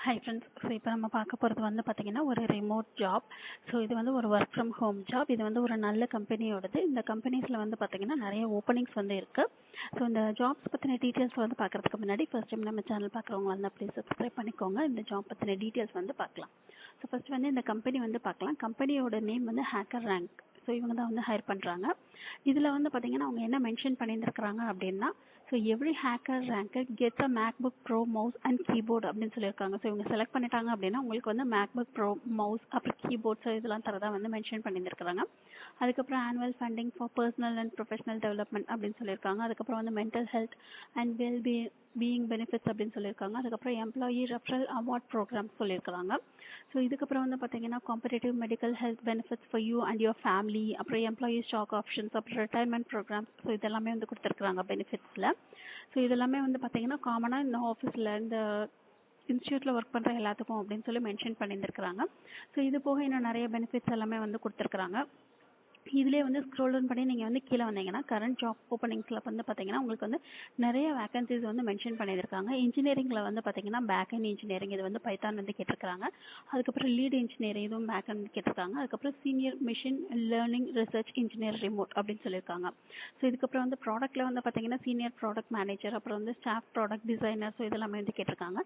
Hi friends. So இப்போ நம்ம பார்க்க போகிறது வந்து பார்த்தீங்கன்னா ஒரு ரிமோட் ஜாப். ஸோ இது வந்து ஒரு ஒர்க் ஃப்ரம் ஹோம் ஜாப். இது வந்து ஒரு நல்ல கம்பெனியோடது. இந்த கம்பெனிஸில் வந்து பார்த்தீங்கன்னா நிறைய ஓப்பனிங்ஸ் வந்து இருக்குது. ஸோ இந்த ஜாப்ஸ் பற்றின டீட்டெயில்ஸ் வந்து பார்க்குறதுக்கு முன்னாடி ஃபர்ஸ்ட் டைம் நம்ம சேனல் பார்க்குறவங்க வந்து அப்படியே சப்ஸ்கிரைப் பண்ணிக்கோங்க. இந்த ஜாப் பற்றின டீட்டெயில்ஸ் வந்து பார்க்கலாம். ஸோ ஃபர்ஸ்ட் வந்து இந்த கம்பெனி வந்து பார்க்கலாம். கம்பெனியோட நேம் வந்து ஹேக்கர் ரேங்க். ஸோ இவங்க தான் வந்து ஹையர் பண்ணுறாங்க. இதில் வந்து பார்த்தீங்கன்னா அவங்க என்ன மென்ஷன் பண்ணியிருக்கிறாங்க அப்படின்னா, so every hacker ranker gets a MacBook bro mouse and keyboard அப்படின்னு சொல்லியிருக்காங்க. ஸோ இவங்க செலக்ட் பண்ணிட்டாங்க அப்படின்னா உங்களுக்கு வந்து மேக்புக் ப்ரோ மவுஸ் அப்புறம் கீபோர்ட்ஸ் இதெல்லாம் தரதா வந்து மென்ஷன் பண்ணியிருக்கிறாங்க. அதுக்கப்புறம் annual funding for personal and professional development அப்படின்னு சொல்லியிருக்காங்க. அதுக்கப்புறம் வந்து mental health and being benefits அப்படின்னு சொல்லியிருக்காங்க. அதுக்கப்புறம் எம்ப்ளாயி ரெஃபரல் அவார்ட் ப்ரோக்ராம் சொல்லியிருக்காங்க. ஸோ இதுக்கப்புறம் வந்து பார்த்தீங்கன்னா competitive medical health benefits for you and your family, அப்புறம் எம்ப்ளாயி ஸ்டாக் ஆப்ஷன்ஸ், அப்புறம் ரிட்டையர்மெண்ட் ப்ரோக்ராம்ஸ். ஸோ இதெல்லாமே வந்து கொடுத்துருக்குறாங்க பெனிஃபிட்ஸில். ஸோ இதெல்லாமே வந்து பார்த்தீங்கன்னா காமனாக இந்த ஆஃபீஸில் இந்த இன்ஸ்டியூட்டில் ஒர்க் பண்ணுற எல்லாத்துக்கும் அப்படின்னு சொல்லி மென்ஷன் பண்ணியிருக்கிறாங்க. ஸோ இது போக இன்னும் நிறைய பெனிஃபிட்ஸ் எல்லாமே வந்து கொடுத்துருக்குறாங்க. இதிலே வந்து ஸ்க்ரோல் டவுன் பண்ணி நீங்கள் வந்து கீழே வந்தீங்கன்னா கரண்ட் ஜாப் ஓப்பனிங்ஸில் வந்து பார்த்தீங்கன்னா உங்களுக்கு வந்து நிறைய வேகன்சிஸ் வந்து மென்ஷன் பண்ணியிருக்காங்க. இன்ஜினியரிங்கில் வந்து பார்த்தீங்கன்னா பேக் அண்ட் இன்ஜினியரிங் இது வந்து பைத்தான் வந்து கேட்டிருக்காங்க. அதுக்கப்புறம் லீட் இன்ஜினியரிங் இதுவும் பேக் அண்ட் கேட்டிருக்காங்க. அதுக்கப்புறம் senior machine learning research engineer remote அப்படின்னு சொல்லியிருக்காங்க. ஸோ இதுக்கப்புறம் வந்து ப்ராடக்ட்டில் வந்து பார்த்தீங்கன்னா சீனியர் ப்ராடக்ட் மேனேஜர், அப்புறம் வந்து ஸ்டாஃப் ப்ராடக்ட் டிசைனர். ஸோ இதெல்லாமே வந்து கேட்டிருக்காங்க.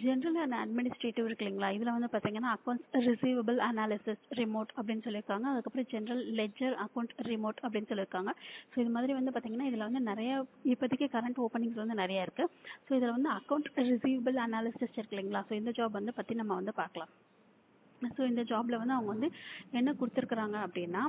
ஜென்ரல் அண்ட் அட்மினிஸ்ட்ரேட்டிவ் இருக்கு இல்லைங்களா, இதில் வந்து பார்த்தீங்கன்னா அக்கௌண்ட்ஸ் ரிசீவபிள் அனாலிசிஸ் ரிமோட் அப்படின்னு சொல்லியிருக்காங்க. அதுக்கப்புறம் ஜென்ரல் லெட்ஜர் அக்கௌண்ட் ரிமோட் அப்படின்னு சொல்லியிருக்காங்க. ஸோ இது மாதிரி வந்து பார்த்தீங்கன்னா இதில் வந்து நிறைய இப்போதைக்கு கரண்ட் ஓப்பனிங்ஸ் வந்து நிறைய இருக்கு. ஸோ இதில் வந்து அக்கௌண்ட் ரிசீவபிள் அனாலிசிஸ் இருக்கு இல்லைங்களா, ஸோ இந்த ஜாப் வந்து பற்றி நம்ம வந்து பார்க்கலாம். ஸோ இந்த ஜாப்ல வந்து அவங்க வந்து என்ன கொடுத்துருக்குறாங்க அப்படின்னா,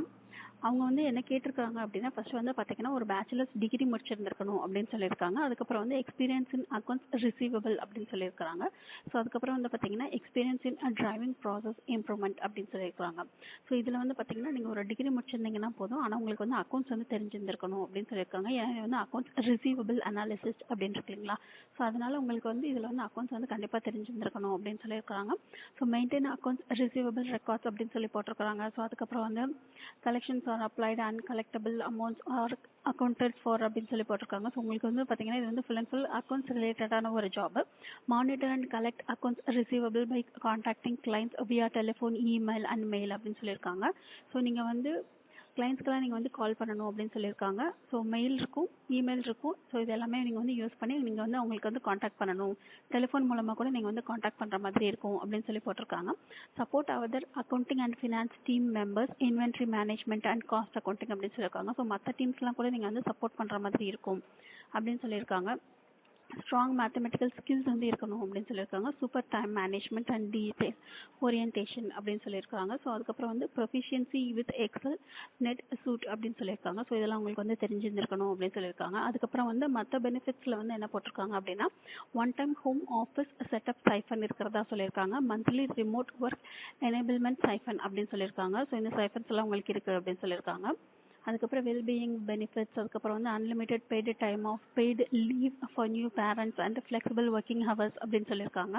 அவங்க வந்து என்ன கேட்டிருக்காங்க அப்படின்னா ஃபர்ஸ்ட் வந்து பார்த்தீங்கன்னா ஒரு பேச்சுலர்ஸ் டிகிரி முடிச்சிருந்திருக்கணும் அப்படின்னு சொல்லியிருக்காங்க. அதுக்கப்புறம் வந்து எக்ஸ்பீரியன்ஸ் இன் அக்கௌண்ட்ஸ் ரிசீவபிள் அப்படின்னு சொல்லியிருக்காங்க. ஸோ அதுக்கப்புறம் வந்து பார்த்தீங்கன்னா experience in driving process improvement அப்படின்னு சொல்லியிருக்காங்க. ஸோ இதில் வந்து பார்த்தீங்கன்னா நீங்கள் ஒரு டிகிரி முடிச்சிருந்தீங்கன்னா போதும், ஆனால் உங்களுக்கு வந்து அக்கௌண்ட்ஸ் வந்து தெரிஞ்சிருந்திருக்கணும் அப்படின்னு சொல்லியிருக்காங்க. ஏன்னா இது வந்து அக்கௌண்ட்ஸ் ரிசீவபிள் அனாலிசிஸ் அப்படின்னு இருக்கு இல்லைங்களா, ஸோ அதனால உங்களுக்கு வந்து இதில் வந்து அக்கௌண்ட்ஸ் வந்து கண்டிப்பாக தெரிஞ்சிருந்திருக்கணும் அப்படின்னு சொல்லியிருக்காங்க. So maintain accounts receivable records அப்படின்னு சொல்லி போட்டிருக்காங்க. ஸோ அதுக்கப்புறம் வந்து collections are applied and collectable amounts are accounted for அப்படின்னு சொல்லி போட்டிருக்காங்க. ஸோ உங்களுக்கு வந்து பார்த்தீங்கன்னா இது வந்து ஃபுல் அண்ட் ஃபுல் அக்கௌண்ட்ஸ் ரிலேட்டடான ஒரு job. Monitor and collect accounts receivable by contacting clients via telephone, email and mail அப்படின்னு சொல்லியிருக்காங்க. ஸோ நீங்கள் வந்து கிளைண்ட்ஸ்க்கெல்லாம் நீங்கள் வந்து கால் பண்ணணும் அப்படின்னு சொல்லியிருக்காங்க. ஸோ மெயில் இருக்கும், இமெயில் இருக்கும். ஸோ இது எல்லாமே நீங்கள் வந்து யூஸ் பண்ணி நீங்கள் வந்து அவங்களுக்கு வந்து காண்டாக்ட் பண்ணணும். டெலிஃபோன் மூலமாக கூட நீங்கள் வந்து காண்டாக்ட் பண்ணுற மாதிரி இருக்கும் அப்படின்னு சொல்லி போட்டிருக்காங்க. Support other accounting and finance team members, inventory management and cost accounting அப்படின்னு சொல்லியிருக்காங்க. ஸோ மற்ற டீம்ஸ்லாம் கூட நீங்கள் வந்து சப்போர்ட் பண்ணுற மாதிரி இருக்கும் அப்படின்னு சொல்லியிருக்காங்க. ஸ்ட்ராங் மேத்தமெட்டிக்கல் ஸ்கில்ஸ் வந்து இருக்கணும் அப்படின்னு சொல்லியிருக்காங்க. Super time management and detail orientation அப்படின்னு சொல்லியிருக்காங்க. ஸோ அதுக்கப்புறம் வந்து proficiency with Excel NetSuite அப்படின்னு சொல்லியிருக்காங்க. ஸோ இதெல்லாம் உங்களுக்கு வந்து தெரிஞ்சிருந்திருக்கணும் அப்படின்னு சொல்லியிருக்காங்க. அதுக்கப்புறம் வந்து மற்ற பெனிஃபிட்ஸில் வந்து என்ன போட்டிருக்காங்க அப்படின்னா, one time home office setup siphon இருக்கிறதா சொல்லியிருக்காங்க. Monthly remote work enablement siphon அப்படின்னு சொல்லியிருக்காங்க. ஸோ இந்த சைஃபன்ஸ் எல்லாம் உங்களுக்கு இருக்குது அப்படின்னு சொல்லியிருக்காங்க. அதுக்கப்புறம் வெல்பீயிங் பெனிஃபிட்ஸ், அதுக்கப்புறம் வந்து unlimited paid time off, paid leave for new parents and flexible working hours அப்படின்னு சொல்லியிருக்காங்க.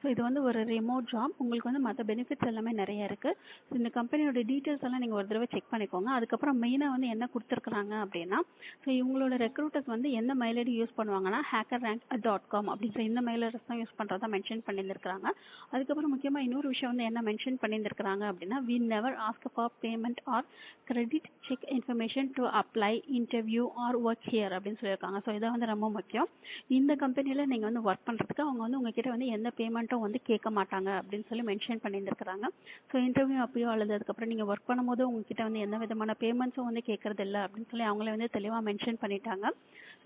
ஸோ இது வந்து ஒரு ரிமோட் ஜாப். உங்களுக்கு வந்து மற்ற பெனிஃபிட்ஸ் எல்லாமே நிறைய இருக்குது. ஸோ இந்த கம்பெனியோட டீட்டெயில்ஸ் எல்லாம் நீங்கள் ஒரு தடவை செக் பண்ணிக்கோங்க. அதுக்கப்புறம் மெயினாக வந்து என்ன கொடுத்துருக்குறாங்க அப்படின்னா, ஸோ இவங்களோட ரெக்ரூட்டர்ஸ் வந்து எந்த மெயில் ஐடி யூஸ் பண்ணுவாங்கன்னா hackerrank.com அப்படின்ற இந்த மெயில் அட்ரஸ் தான் யூஸ் பண்ணுறதா மென்ஷன் பண்ணியிருக்கிறாங்க. அதுக்கப்புறம் முக்கியமாக இன்னொரு விஷயம் வந்து என்ன மென்ஷன் பண்ணியிருக்கிறாங்க அப்படின்னா, we never ask for payment or credit check information to apply, interview or work here அப்படின்னு சொல்லியிருக்காங்க. ஸோ இதை வந்து ரொம்ப முக்கியம். இந்த கம்பெனியில் நீங்கள் வந்து ஒர்க் பண்ணுறதுக்கு அவங்க வந்து உங்ககிட்ட வந்து எந்த பேமெண்ட்டும் வந்து கேட்க மாட்டாங்க அப்படின்னு சொல்லி மென்ஷன் பண்ணியிருக்கிறாங்க. ஸோ இன்டர்வியூ அப்பயோ அல்லது அதுக்கப்புறம் நீங்கள் ஒர்க் பண்ணும்போது உங்ககிட்ட வந்து எந்த விதமான பேமெண்ட்ஸும் வந்து கேட்கறது இல்லை அப்படின்னு சொல்லி அவங்களே வந்து தெளிவாக மென்ஷன் பண்ணிட்டாங்க.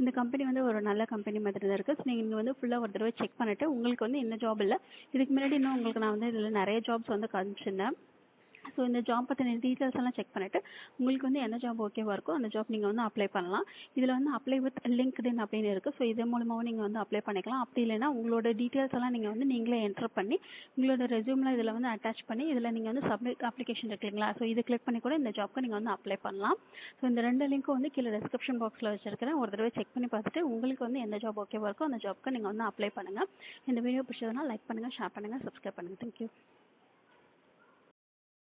இந்த கம்பெனி வந்து ஒரு நல்ல கம்பெனி மாதிரி தான் இருக்குது. ஸோ நீங்கள் வந்து ஃபுல்லாக ஒரு தடவை செக் பண்ணிவிட்டு உங்களுக்கு வந்து இந்த ஜாப் இல்லை, இதுக்கு முன்னாடி இன்னும் உங்களுக்கு நான் வந்து இதில் நிறைய ஜாப்ஸ் வந்து காமிச்சிருந்தேன். ஸோ இந்த ஜாப் பற்றின டீட்டெயில்ஸ் எல்லாம் செக் பண்ணிவிட்டு உங்களுக்கு வந்து என்ன ஜாப் ஓகேவாக இருக்கோ அந்த ஜாப் நீங்கள் வந்து அப்ளை பண்ணலாம். இதில் வந்து அப்ளை வித் லிங்க்டின் அப்படின்னு இருக்குது. ஸோ இதன் மூலமாகவும் நீங்கள் வந்து அப்ளை பண்ணிக்கலாம். அப்படி இல்லைன்னா உங்களோட டீட்டெயில்ஸ் எல்லாம் நீங்கள் வந்து நீங்களே என்டர் பண்ணி உங்களோட ரெஸ்யூம்லாம் இதில் வந்து அட்டாச் பண்ணி இதில் நீங்கள் வந்து சப்மிட் அப்ளிகேஷன் இருக்கு இல்லைங்களா, ஸோ இது கிளிக் பண்ணி கூட இந்த ஜாப்க்கு நீங்கள் வந்து அப்ளை பண்ணலாம். ஸோ இந்த 2 லிங்க்கும் வந்து கீழே டிஸ்கிரிப்ஷன் பாக்ஸில் வச்சிருக்கிறேன். ஒரு தடவை செக் பண்ணி பார்த்துட்டு உங்களுக்கு வந்து எந்த ஜாப் ஓகேவாக இருக்கோ அந்த ஜாப்க்கு நீங்கள் வந்து அப்ளை பண்ணுங்கள். இந்த வீடியோ பிடிச்சதுனா லைக் பண்ணுங்கள், ஷேர் பண்ணுங்கள், சப்ஸ்கிரைப் பண்ணுங்கள். தேங்க்யூ.